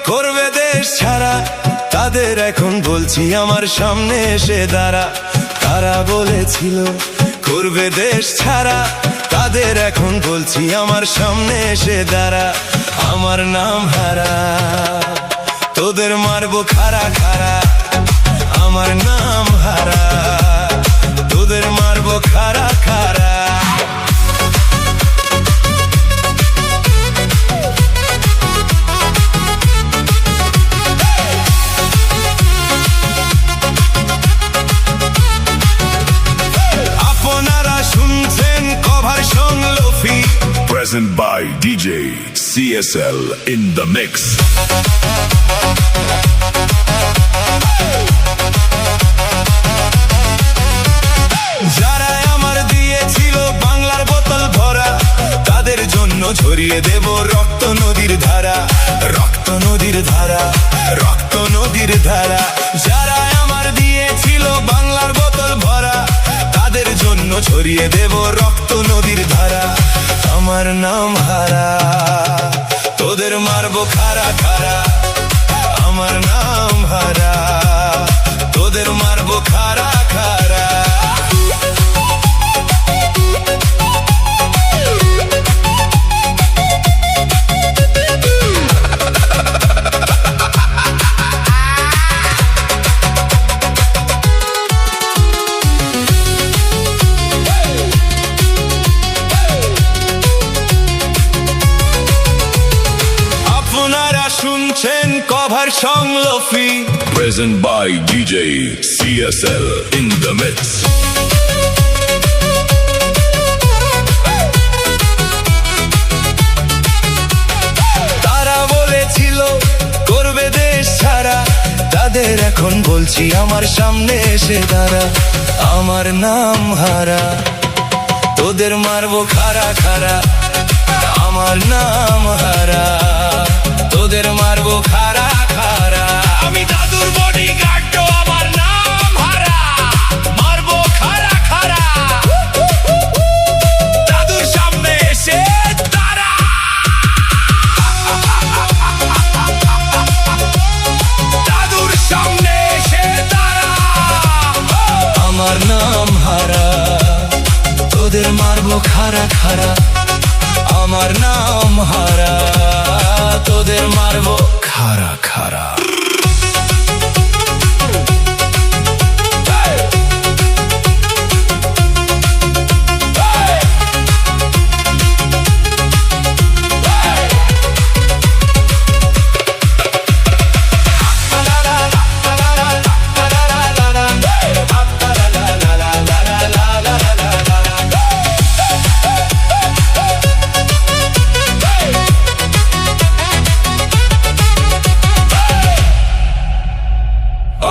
করবে দেশ ছাড়া, তাদের এখন বলছি আমার সামনে এসে দাঁড়া। তারা বলেছিল করবে দেশ ছাড়া, তাদের এখন বলছি আমার সামনে এসে দাঁড়া। আমার নাম হারা, তোদের মারবো খাড়া খাড়া। আমার নাম হারা, তোদের মারবো খাড়া খাড়া। আপনারা শুনছেন cover song lo-fi, Present by DJ CSL in the mix. যারা আমার দিয়েছিল বাংলার বোতল ভরা, তাদের জন্য ঝরিয়ে দেব রক্ত নদীর ধারা। রক্ত নদীর ধারা, রক্ত নদীর ধারা। যারা আমার দিয়েছিল বাংলার বোতল ভরা, তাদের জন্য ছড়িয়ে দেব রক্ত নদীর ধারা। আমার নাম হারা, তোদের মারবো খাড়া খাড়া। আমার নাম হারা, তোদের মারবো খাড়া খাড়া। আপনারা শুনছেন cover song lo-fi, Present by DJ CSL in the mix. তারা বলেছিল করবে দেশ ছাড়া, তাদের এখন বলছি আমার সামনে এসে দাঁড়া। আমার নাম হারা, তোদের মারবো খাড়া খাড়া। আমার নাম হারা, তোদের মারবো খাড়া খাড়া। আমি দাদুর বডিগার্ড, তো আমার নাম হারা, মারবো খাড়া খাড়া। দাদুর সামনে এসে দাঁড়া। দাদুর সামনে এসে দাঁড়া। আমার নাম হারা, তোদের মারবো খাড়া খাড়া। আমার নাম হারা, তোদের মারবো খাড়া খাড়া।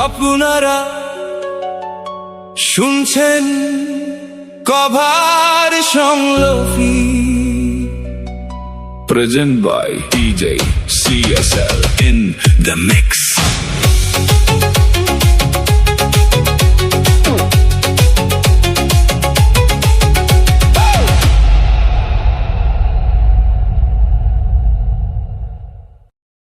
আপনারা শুনছেন cover song lo-fi, Present by DJ CSL in the mix.